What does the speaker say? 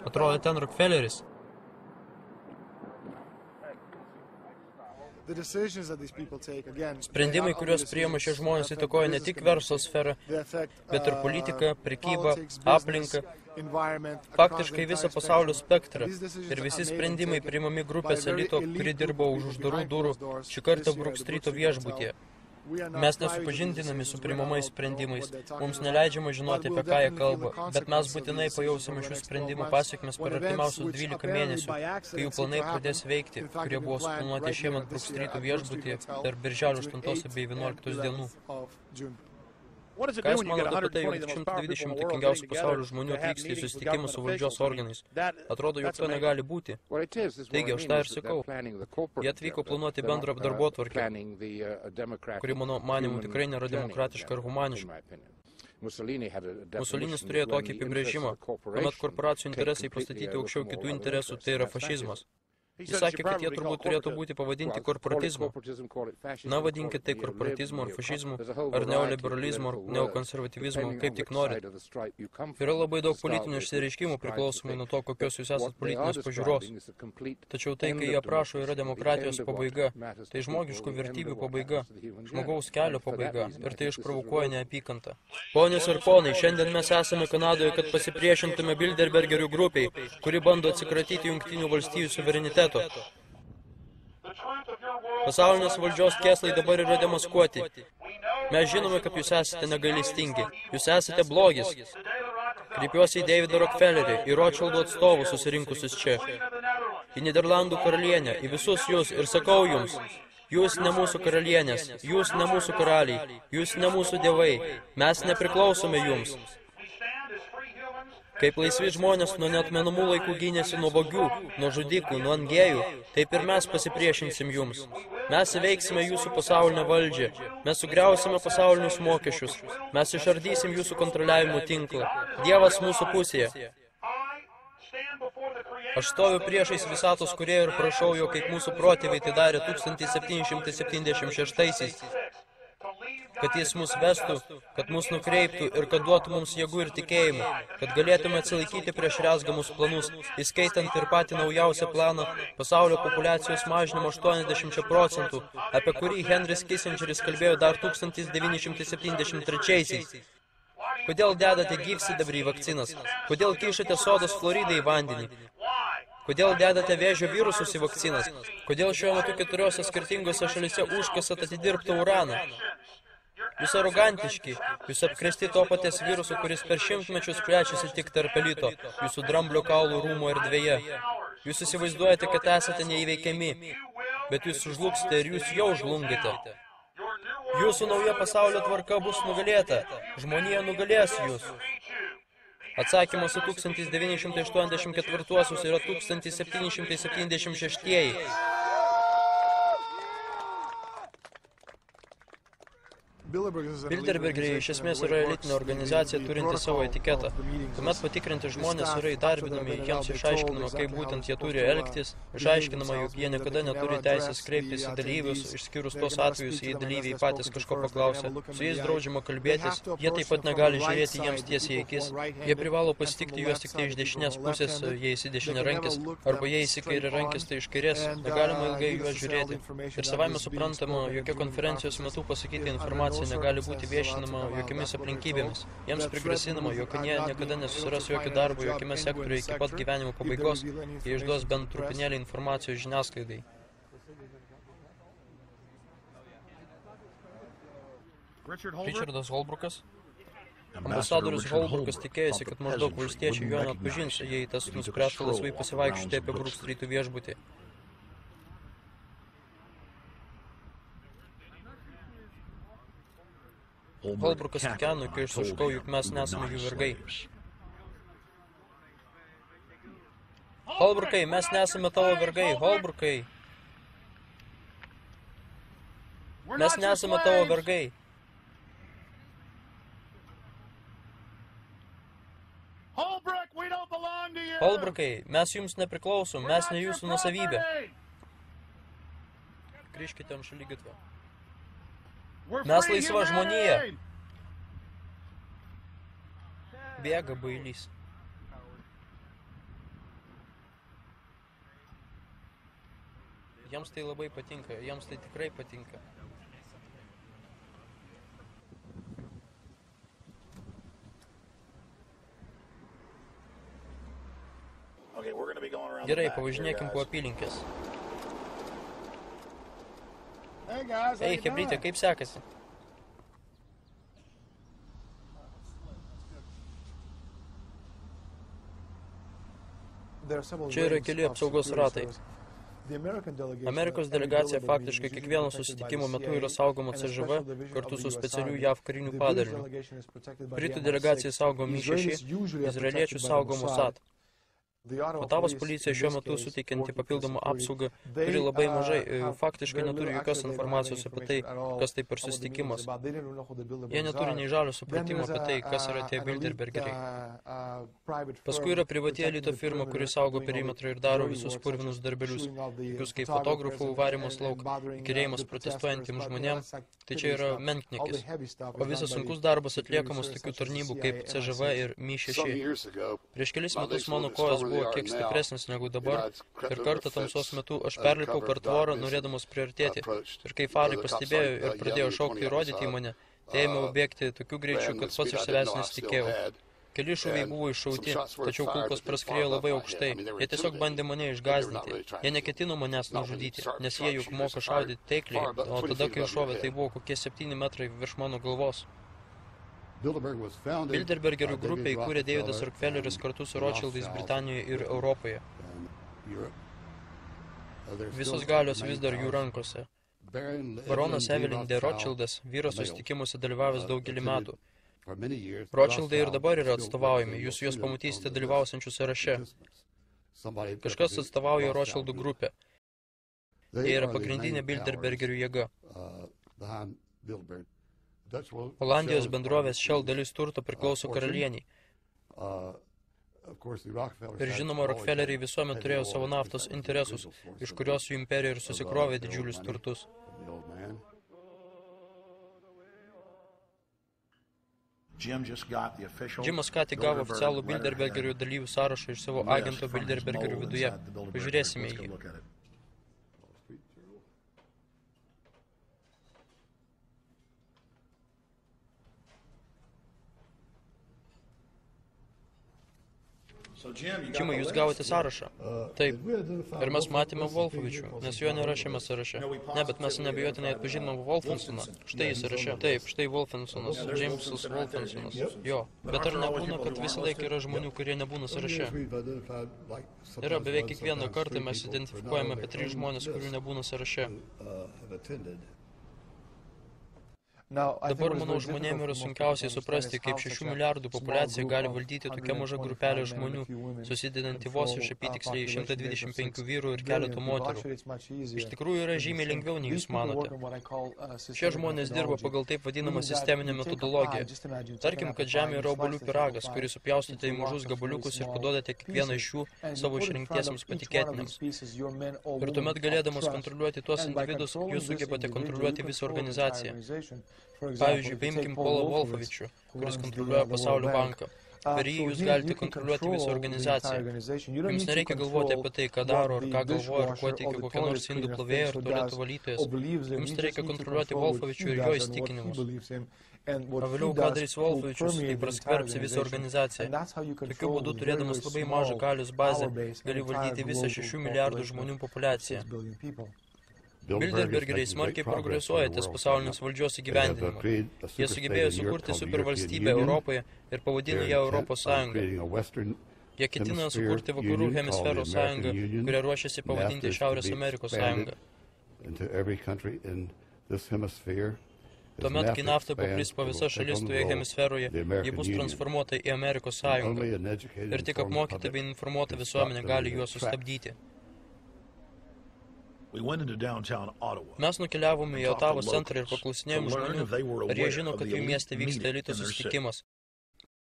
Atrodo ten Rockefelleris. Sprendimai, kuriuos priima šie žmonės, įtakoja ne tik verslo sferą, bet ir politiką, prekybą, aplinką, faktiškai visą pasaulio spektrą. Ir visi sprendimai priimami grupės elito, kuri dirbo už uždarų durų, šį kartą Brook Streeto viešbutyje. Mes nesupažindinami su priimamais sprendimais, mums neleidžiama žinoti, apie ką jie kalba, bet mes būtinai pajausime šių sprendimų pasiekmes per artimiausius 12 mėnesių, kai jų planai pradės veikti, kurie buvo suplanuoti šiemet Brook Streeto viešbutyje tarp birželio 8 bei 11 dienų. Ką jūs manote apie tai, jog 120 įtakingiausių pasaulio žmonių atvyksta į susitikimą su valdžios organais? Atrodo, jog to negali būti. Taigi, aš tą ir sakau. Jie atvyko planuoti bendrą darbotvarkę, kuri, mano manimu, tikrai nėra demokratiška ir humaniška. Musolinis turėjo tokį apibrėžimą, kuomet korporacijų interesai pastatyti aukščiau kitų interesų, tai yra fašizmas. Jis sakė, kad jie turbūt turėtų būti pavadinti korporatizmu. Na, vadinkite tai korporatizmu ar fašizmu, ar neoliberalizmu, ar neokonservatyvizmu, kaip tik norite. Yra labai daug politinių išsireiškimų priklausomai nuo to, kokios jūs esat politinės pažiūros. Tačiau tai, kai jie aprašo, yra demokratijos pabaiga, tai žmogiškų vertybių pabaiga, žmogaus kelio pabaiga, ir tai išprovokuoja neapykantą. Ponios ir ponai, šiandien mes esame Kanadoje, kad pasipriešintume Bilderbergerių grupiai, kuri bando atsikratyti Jungtinių valstijų suvereniteto. Pasaulinės valdžios kėslai dabar yra demaskuoti. Mes žinome, kad jūs esate negailestingi. Jūs esate blogis. Kreipiuosi į Davidą Rockefellerį, į Rothschildų atstovus susirinkusius čia, į Niderlandų karalienę, į visus jūs ir sakau jums, jūs ne mūsų karalienės, jūs ne mūsų karaliai, jūs ne mūsų dievai, mes nepriklausome jums. Kaip laisvi žmonės nuo neatmenamų laikų gynėsi nuo vagių, nuo žudikų, nuo angėjų, taip ir mes pasipriešinsim jums. Mes įveiksime jūsų pasaulinę valdžią, mes sugriausime pasaulinius mokesčius, mes išardysim jūsų kontroliavimo tinklą. Dievas mūsų pusėje. Aš stoviu priešais visatos kūrėją ir prašau jo, kaip mūsų protėviai tai darė 1776-aisiais. Kad jis mus vestų, kad mus nukreiptų ir kad duotų mums jėgų ir tikėjimų, kad galėtume atsilaikyti prieš rezgamus planus, įskaitant ir patį naujausią planą pasaulio populiacijos mažinimo 80%, apie kurį Henris Kissingeris kalbėjo dar 1973-aisiais. Kodėl dedate gyvsidabrį į vakcinas? Kodėl kišate sodos Floridą į vandenį? Kodėl dedate vėžio virusus į vakcinas? Kodėl šiuo metu 4 skirtingose šalise užkasat atidirbtą uraną? Jūs arogantiški, jūs apkrėsti to paties viruso, kuris per šimtmečius plečiasi tik tarp elito, jūsų dramblio kaulų rūmo erdvėje. Jūs įsivaizduojate, kad esate neįveikiami, bet jūs žlugsite ir jūs jau žlungite. Jūsų nauja pasaulio tvarka bus nugalėta, žmonija nugalės jūs. Atsakymas į 1984 yra 1776. Bilderbergeriai iš esmės yra elitinė organizacija turinti savo etiketą. Kuomet patikrinti žmonės yra įdarbinami, jiems išaiškinama, kaip būtent jie turi elgtis, išaiškinama, jog jie niekada neturi teisės kreiptis į dalyvius, išskyrus tos atvejus, jei dalyviai patys kažko paklausia. Su jais draudžiama kalbėtis, jie taip pat negali žiūrėti jiems tiesiai į akis. Jie privalo pasitikti juos tik tai iš dešinės pusės, jei esi dešiniarankis, arba jei esi kairiarankis, tai iš kairės. Negalima ilgai juos žiūrėti. Ir savaime suprantama, jokia konferencijos metu pasakyti informacija negali būti viešinama jokiamis aplinkybėmis. Jiems prigrasinama, jog jie niekada nesusiras jokio darbo jokiame sektoriuje iki pat gyvenimo pabaigos, jie išduos bent trupinėlį informacijos žiniasklaidai. Richardas Holbrookas. Ambasadorius Holbrookas tikėjosi, kad maždaug valstiečiai jo neatpažins, jei tas nuspręstų laisvai pasivaikščioti apie Brook Streeto viešbutį. Holbrookas tikeno, kai aš suškau, juk mes nesame jų vergai. Holbrookai, mes nesame tavo vergai, Holbrookai. Mes nesame tavo vergai. Holbrookai, mes jums nepriklausom, mes ne jūsų nuosavybė. Grįžkite ant šaligatvio. Mes laisva žmonija. Bėga bailys. Jiems tai labai patinka, jiems tai tikrai patinka. Gerai, pavažinėkim po apylinkės. Ei, hebrytė, kaip sekasi? Čia yra keli apsaugos ratai. Amerikos delegacija faktiškai kiekvieno susitikimo metu yra saugoma CŽV kartu su specialiu JAV kariniu padaliniu. Britų delegacija saugo Mi-6, izraeliečių saugo Mossad. Otavos policija šiuo metu suteikianti papildomą apsaugą turi labai mažai, faktiškai neturi jokios informacijos apie tai, kas tai per susitikimas. Jie neturi nei žalio supratimo apie tai, kas yra tie Bilderbergeriai. Paskui yra privati elito firma, kuri saugo perimetrą ir daro visus purvinus darbelius, tokius kaip fotografų varimas lauk, įkyrėjimas protestuojantiems žmonėms, tai čia yra menkniekis. O visas sunkus darbas atliekamas tokių tarnybų kaip CŽV ir Mi-6. Prieš kelis metus mano kojas buvo kiek stipresnis negu dabar ir kartą tamsos metu aš perlipau per tvorą, norėdamas priartėti. Ir kai farai pastebėjo ir pradėjo šaukti ir rodyti į mane, tai ėmiau bėgti tokiu greičiu, kad pats iš savęs nesitikėjau. Keli šūviai buvo iššauti, tačiau kulkos praskriejo labai aukštai. Jie tiesiog bandė mane išgąsdinti. Jie neketino manęs nužudyti, nes jie juk moka šaudyti taikliai, o tada, kai šovė, tai buvo kokie 7 metrai virš mano galvos. Bilderbergerių grupę įkūrė Davidas Rockefelleris kartu su Rothschildais Britanijoje ir Europoje. Visos galios vis dar jų rankose. Baronas Evelyn de Rothschildas, vyras susitikimuose dalyvavęs daugelį metų. Rothschildai ir dabar yra atstovaujami, jūs juos pamatysite dalyvausiančių sąraše. Kažkas atstovauja Rothschildų grupę. Jie yra pagrindinė Bilderbergerių jėga. Olandijos bendrovės Shell dalis turto priklauso karalieniai. Ir žinoma, Rockefelleriai visuomet turėjo savo naftos interesus, iš kurios jų imperija ir susikrovė didžiulius turtus. Jimas ką tik gavo oficialų Bilderbergerių dalyvių sąrašą iš savo agento Bilderbergerių viduje. Pažiūrėsime jį. Džimai, jūs gavote sąrašą? Taip. Ir mes matėme Wolfovičių, nes jo nėra šiame sąraše. Ne, bet mes neabejotinai atpažinome Wolfensoną. Štai jis sąraše. Taip, štai Wolfensonas. Jamesas Wolfensonas. Jo. Bet ar nebūna, kad visą laiką yra žmonių, kurie nebūna sąraše? Yra beveik kiekvieną kartą mes identifikuojame apie 3 žmonės, kurių nebūna sąraše. Dabar, manau, žmonėm yra sunkiausiai suprasti, kaip 6 milijardų populiacija gali valdyti tokia maža grupelė žmonių, susidedanti vos iš apytiksliai 125 vyrų ir keletų moterų. Iš tikrųjų yra žymiai lengviau, nei jūs manote. Šie žmonės dirba pagal taip vadinamą sisteminę metodologiją. Tarkim, kad žemė yra obuolių pyragas, kurį supjaustote į mažus gabaliukus ir paduodate kiekvieną iš jų savo išrinktiesiems patikėtiniams. Ir tuomet galėdamas kontroliuoti tuos individus, jūs sugebate kontroliuoti visą organizaciją. Pavyzdžiui, paimkim Polą Wolfovičių, kuris kontroliuoja Pasaulio banką. Per jį jūs galite kontroliuoti visą organizaciją. Jums nereikia galvoti apie tai, ką daro, ar ką galvoja, ar kuo teikia kokia nors indų plovėja ar tualetų valytojas. Jums reikia kontroliuoti Wolfovičių ir jo įsitikinimus. O vėliau, ką darys Wolfovičius, tai praskverbsi visą organizaciją. Tokiu būdu, turėdamas labai mažą galios bazę, gali valdyti visą 6 milijardų žmonių populiaciją. Bilderbergeriai smarkiai progresuoja ties pasaulinės valdžios įgyvendinimu. Jie sugebėjo sukurti supervalstybę Europoje ir pavadino ją Europos Sąjungą. Jie ketina sukurti vakarų hemisferos sąjungą, kurią ruošiasi pavadinti Šiaurės Amerikos sąjungą. Tuomet, kai nafta paplis po visas šalis toje hemisferoje, ji bus transformuota į Amerikos sąjungą. Ir tik apmokyta bei informuota visuomenė gali juos sustabdyti. Mes nukeliavome į Otavos centrą ir paklausinėjom žmonių, ar jie žino, kad jų mieste vyksta elito susitikimas,